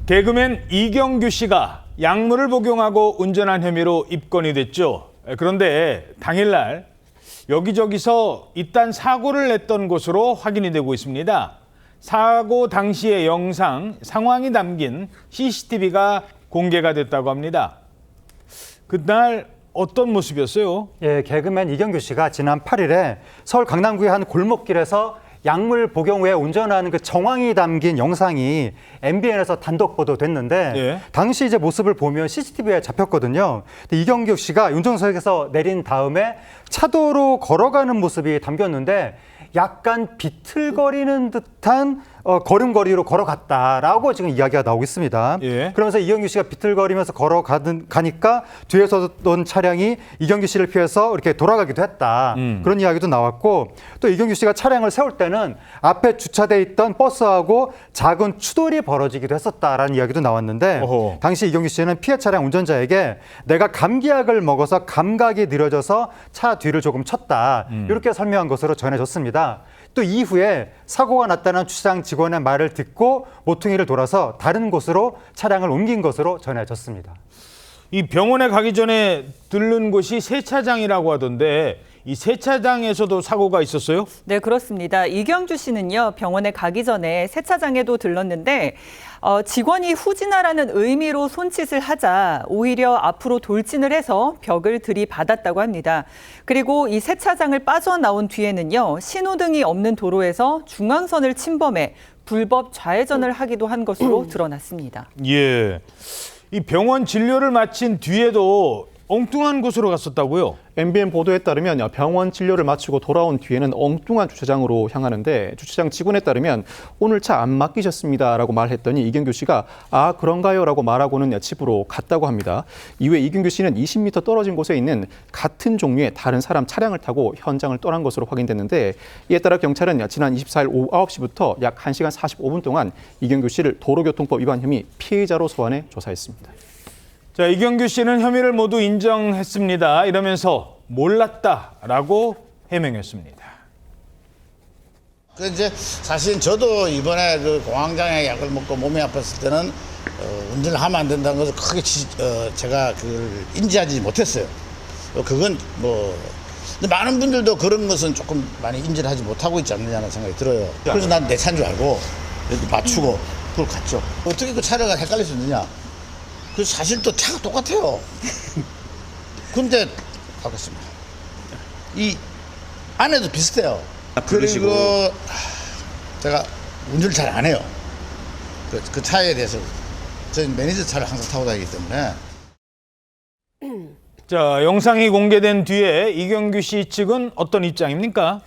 개그맨 이경규 씨가 약물을 복용하고 운전한 혐의로 입건이 됐죠. 그런데 당일날 여기저기서 이딴 사고를 냈던 것으로 확인이 되고 있습니다. 사고 당시의 영상, 상황이 담긴 CCTV가 공개가 됐다고 합니다. 그날 어떤 모습이었어요? 예, 개그맨 이경규 씨가 지난 8일에 서울 강남구의 한 골목길에서 약물 복용 후에 운전하는 그 정황이 담긴 영상이 MBN에서 단독 보도됐는데 예. 당시 이제 모습을 보면 CCTV에 잡혔거든요. 근데 이경규 씨가 운전석에서 내린 다음에 차도로 걸어가는 모습이 담겼는데 약간 비틀거리는 듯한 걸음걸이로 걸어갔다라고 지금 이야기가 나오고 있습니다. 예. 그러면서 이경규 씨가 비틀거리면서 가니까 뒤에서 온 차량이 이경규 씨를 피해서 이렇게 돌아가기도 했다. 그런 이야기도 나왔고 또 이경규 씨가 차량을 세울 때는 앞에 주차돼 있던 버스하고 작은 추돌이 벌어지기도 했었다라는 이야기도 나왔는데 어허. 당시 이경규 씨는 피해 차량 운전자에게 내가 감기약을 먹어서 감각이 느려져서 차 뒤를 조금 쳤다. 이렇게 설명한 것으로 전해졌습니다. 또 이후에 사고가 났다는 주차장 직원의 말을 듣고 모퉁이를 돌아서 다른 곳으로 차량을 옮긴 것으로 전해졌습니다. 이 병원에 가기 전에 들른 곳이 세차장이라고 하던데 이 세차장에서도 사고가 있었어요? 네, 그렇습니다. 이경주 씨는요, 병원에 가기 전에 세차장에도 들렀는데 직원이 후진하라는 의미로 손짓을 하자 오히려 앞으로 돌진을 해서 벽을 들이받았다고 합니다. 그리고 이 세차장을 빠져나온 뒤에는요, 신호등이 없는 도로에서 중앙선을 침범해 불법 좌회전을 하기도 한 것으로 드러났습니다. 예. 이 병원 진료를 마친 뒤에도 엉뚱한 곳으로 갔었다고요? MBN 보도에 따르면 병원 진료를 마치고 돌아온 뒤에는 엉뚱한 주차장으로 향하는데 주차장 직원에 따르면 오늘 차 안 맡기셨습니다라고 말했더니 이경규 씨가 아 그런가요라고 말하고는 집으로 갔다고 합니다. 이후에 이경규 씨는 20m 떨어진 곳에 있는 같은 종류의 다른 사람 차량을 타고 현장을 떠난 것으로 확인됐는데 이에 따라 경찰은 지난 24일 오후 9시부터 약 1시간 45분 동안 이경규 씨를 도로교통법 위반 혐의 피해자로 소환해 조사했습니다. 자, 이경규 씨는 혐의를 모두 인정했습니다. 이러면서 몰랐다라고 해명했습니다. 그 이제 사실 저도 이번에 그 공황장애 약을 먹고 몸이 아팠을 때는 운전을 하면 안 된다는 것을 크게 제가 그걸 인지하지 못했어요. 그건 뭐 근데 많은 분들도 그런 것은 조금 많이 인지를 하지 못하고 있지 않느냐는 생각이 들어요. 그래서 난 내 차인 줄 알고 이렇게 맞추고 그걸 갔죠. 어떻게 그 차례가 헷갈릴 수 있느냐? 그 사실 또 차가 똑같아요. 근데 가겠습니다. 이 안에도 비슷해요. 그리고 제가 운전을 잘 안 해요. 그 차에 대해서 저는 매니저 차를 항상 타고 다니기 때문에. 자, 영상이 공개된 뒤에 이경규 씨 측은 어떤 입장입니까?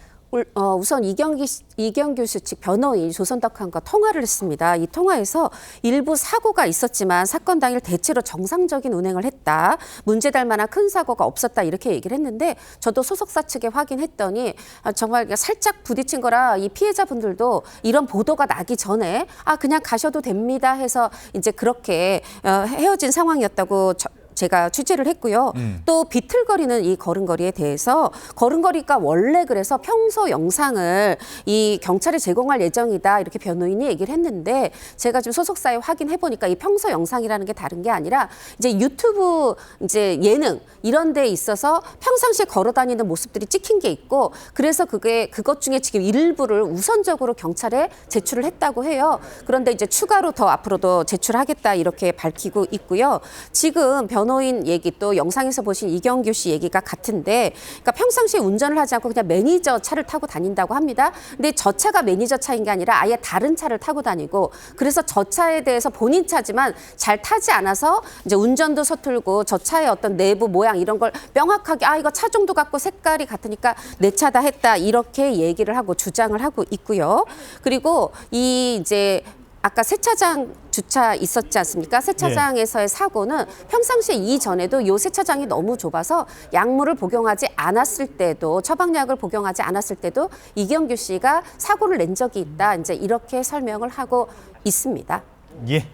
우선 이경규 씨 측 변호인 조선덕한과 통화를 했습니다. 이 통화에서 일부 사고가 있었지만 사건 당일 대체로 정상적인 운행을 했다. 문제될 만한 큰 사고가 없었다. 이렇게 얘기를 했는데 저도 소속사 측에 확인했더니 정말 살짝 부딪힌 거라 이 피해자분들도 이런 보도가 나기 전에 그냥 가셔도 됩니다 해서 이제 그렇게 헤어진 상황이었다고 제가 취재를 했고요. 또 비틀거리는 이 걸음걸이에 대해서 걸음걸이가 원래 그래서 평소 영상을 이 경찰에 제공할 예정이다 이렇게 변호인이 얘기를 했는데 제가 지금 소속사에 확인해 보니까 이 평소 영상이라는 게 다른 게 아니라 이제 유튜브 이제 예능 이런 데 있어서 평상시에 걸어 다니는 모습들이 찍힌 게 있고 그래서 그것 중에 지금 일부를 우선적으로 경찰에 제출을 했다고 해요. 그런데 이제 추가로 더 앞으로도 제출하겠다 이렇게 밝히고 있고요. 지금 변호인 얘기 또 영상에서 보신 이경규 씨 얘기가 같은데 그러니까 평상시에 운전을 하지 않고 그냥 매니저 차를 타고 다닌다고 합니다. 근데 저 차가 매니저 차인 게 아니라 아예 다른 차를 타고 다니고 그래서 저 차에 대해서 본인 차지만 잘 타지 않아서 이제 운전도 서툴고 저 차의 어떤 내부 모양 이런 걸 명확하게 이거 차 정도 같고 색깔이 같으니까 내 차다 했다 이렇게 얘기를 하고 주장을 하고 있고요. 그리고 이 이제 아까 세차장 주차 있었지 않습니까? 세차장에서의 사고는 평상시에 이전에도 이 세차장이 너무 좁아서 약물을 복용하지 않았을 때도 처방약을 복용하지 않았을 때도 이경규 씨가 사고를 낸 적이 있다. 이제 이렇게 설명을 하고 있습니다. 예.